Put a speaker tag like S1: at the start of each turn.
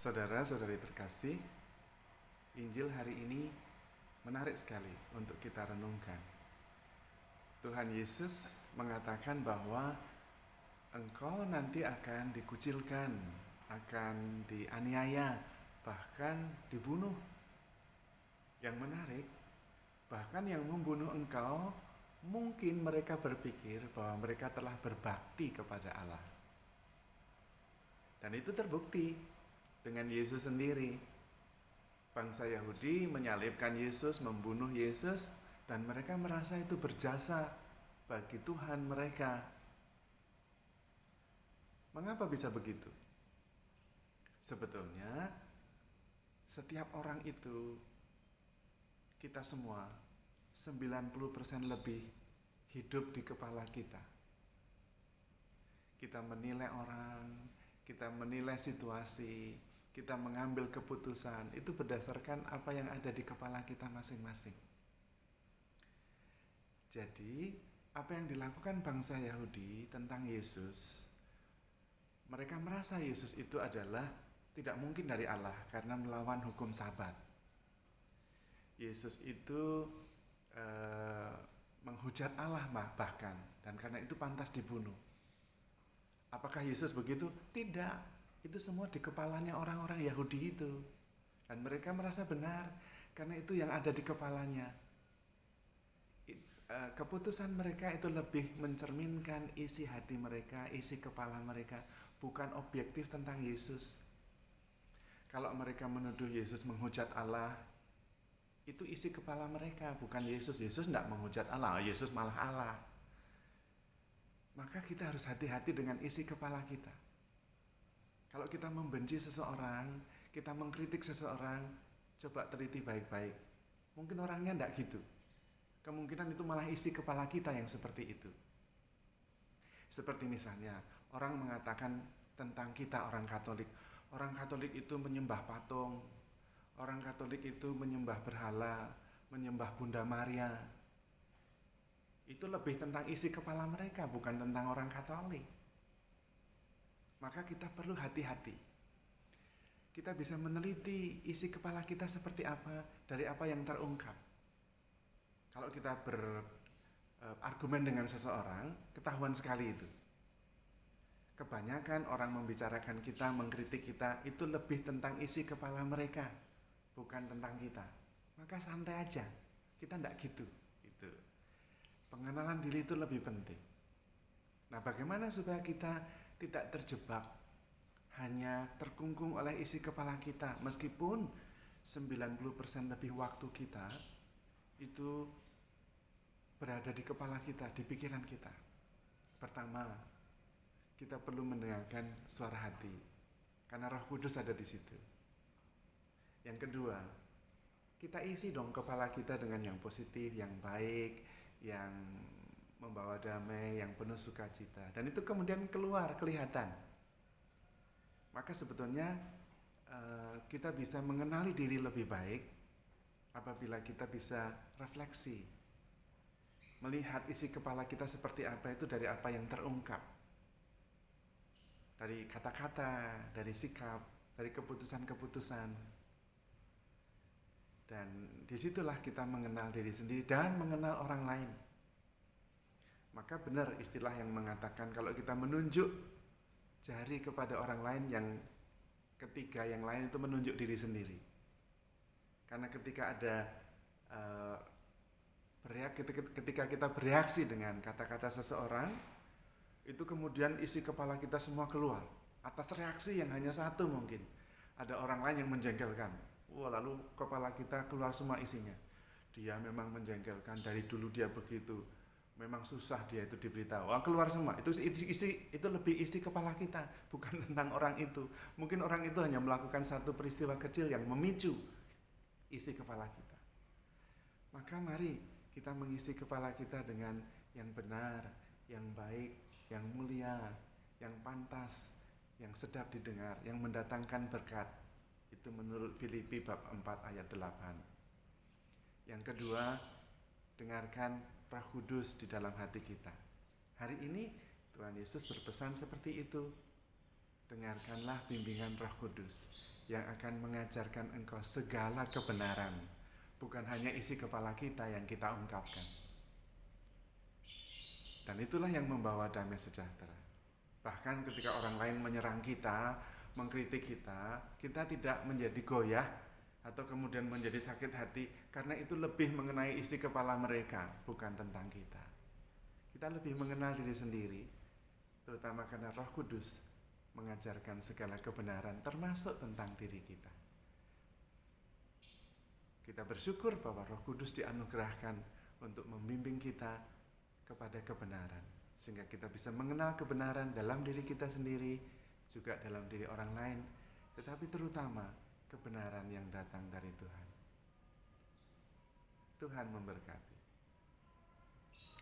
S1: Saudara-saudari terkasih, Injil hari ini menarik sekali untuk kita renungkan. Tuhan Yesus mengatakan bahwa engkau nanti akan dikucilkan, akan dianiaya, bahkan dibunuh. Yang menarik, bahkan yang membunuh engkau, mungkin mereka berpikir bahwa mereka telah berbakti kepada Allah. Dan itu terbukti dengan Yesus sendiri. Bangsa Yahudi menyalibkan Yesus, membunuh Yesus, dan mereka merasa itu berjasa bagi Tuhan mereka. Mengapa bisa begitu? Sebetulnya setiap orang itu, kita semua 90% lebih hidup di kepala kita. Kita menilai orang, kita menilai situasi, kita mengambil keputusan, itu berdasarkan apa yang ada di kepala kita masing-masing. Jadi, apa yang dilakukan bangsa Yahudi tentang Yesus, mereka merasa Yesus itu adalah tidak mungkin dari Allah karena melawan hukum Sabat. Yesus itu menghujat Allah bahkan, dan karena itu pantas dibunuh. Apakah Yesus begitu? Tidak. Itu semua di kepalanya orang-orang Yahudi itu. Dan mereka merasa benar karena itu yang ada di kepalanya. Keputusan mereka itu lebih mencerminkan isi hati mereka, isi kepala mereka, bukan objektif tentang Yesus. Kalau mereka menuduh Yesus menghujat Allah, itu isi kepala mereka, bukan Yesus. Yesus tidak menghujat Allah, Yesus malah Allah. Maka kita harus hati-hati dengan isi kepala kita. Kalau kita membenci seseorang, kita mengkritik seseorang, coba teliti baik-baik. Mungkin orangnya tidak gitu. Kemungkinan itu malah isi kepala kita yang seperti itu. Seperti misalnya, orang mengatakan tentang kita orang Katolik. Orang Katolik itu menyembah patung. Orang Katolik itu menyembah berhala, menyembah Bunda Maria. Itu lebih tentang isi kepala mereka, bukan tentang orang Katolik. Maka kita perlu hati-hati. Kita bisa meneliti isi kepala kita seperti apa dari apa yang terungkap. Kalau kita berargumen dengan seseorang, ketahuan sekali itu. Kebanyakan orang membicarakan kita, mengkritik kita, itu lebih tentang isi kepala mereka, bukan tentang kita. Maka santai aja, kita tidak gitu. Itu. Pengenalan diri itu lebih penting. Nah, bagaimana supaya kita tidak terjebak hanya terkungkung oleh isi kepala kita, meskipun 90% lebih waktu kita itu berada di kepala kita, di pikiran kita. Pertama, kita perlu mendengarkan suara hati, karena Roh Kudus ada di situ. Yang kedua, kita isi dong kepala kita dengan yang positif, yang baik, yang membawa damai, yang penuh sukacita. Dan itu kemudian keluar, kelihatan. Maka sebetulnya kita bisa mengenali diri lebih baik apabila kita bisa refleksi, melihat isi kepala kita seperti apa itu dari apa yang terungkap. Dari kata-kata, dari sikap, dari keputusan-keputusan. Dan disitulah kita mengenal diri sendiri dan mengenal orang lain. Maka benar istilah yang mengatakan kalau kita menunjuk jari kepada orang lain, yang ketiga yang lain itu menunjuk diri sendiri. Karena ketika ada ketika kita bereaksi dengan kata-kata seseorang, itu kemudian isi kepala kita semua keluar atas reaksi yang hanya satu mungkin. Ada orang lain yang menjengkelkan. Lalu kepala kita keluar semua isinya. Dia memang menjengkelkan, dari dulu dia begitu. Memang susah dia itu diberitahu. Keluar semua. Itu lebih isi kepala kita, bukan tentang orang itu. Mungkin orang itu hanya melakukan satu peristiwa kecil yang memicu isi kepala kita. Maka mari kita mengisi kepala kita dengan yang benar, yang baik, yang mulia, yang pantas, yang sedap didengar, yang mendatangkan berkat. Itu menurut Filipi bab 4 ayat 8. Yang kedua, dengarkan Roh Kudus di dalam hati kita. Hari ini Tuhan Yesus berpesan seperti itu. dengarkanlah bimbingan Roh Kudus yang akan mengajarkan engkau segala kebenaran, bukan hanya isi kepala kita yang kita ungkapkan. Dan itulah yang membawa damai sejahtera. Bahkan ketika orang lain menyerang kita, mengkritik kita, kita tidak menjadi goyah atau kemudian menjadi sakit hati, karena itu lebih mengenai isi kepala mereka, bukan tentang kita. Kita lebih mengenal diri sendiri, terutama karena Roh Kudus mengajarkan segala kebenaran termasuk tentang diri kita. Kita bersyukur bahwa Roh Kudus dianugerahkan untuk membimbing kita kepada kebenaran, sehingga kita bisa mengenal kebenaran dalam diri kita sendiri, juga dalam diri orang lain, tetapi terutama kebenaran yang datang dari Tuhan. Tuhan memberkati.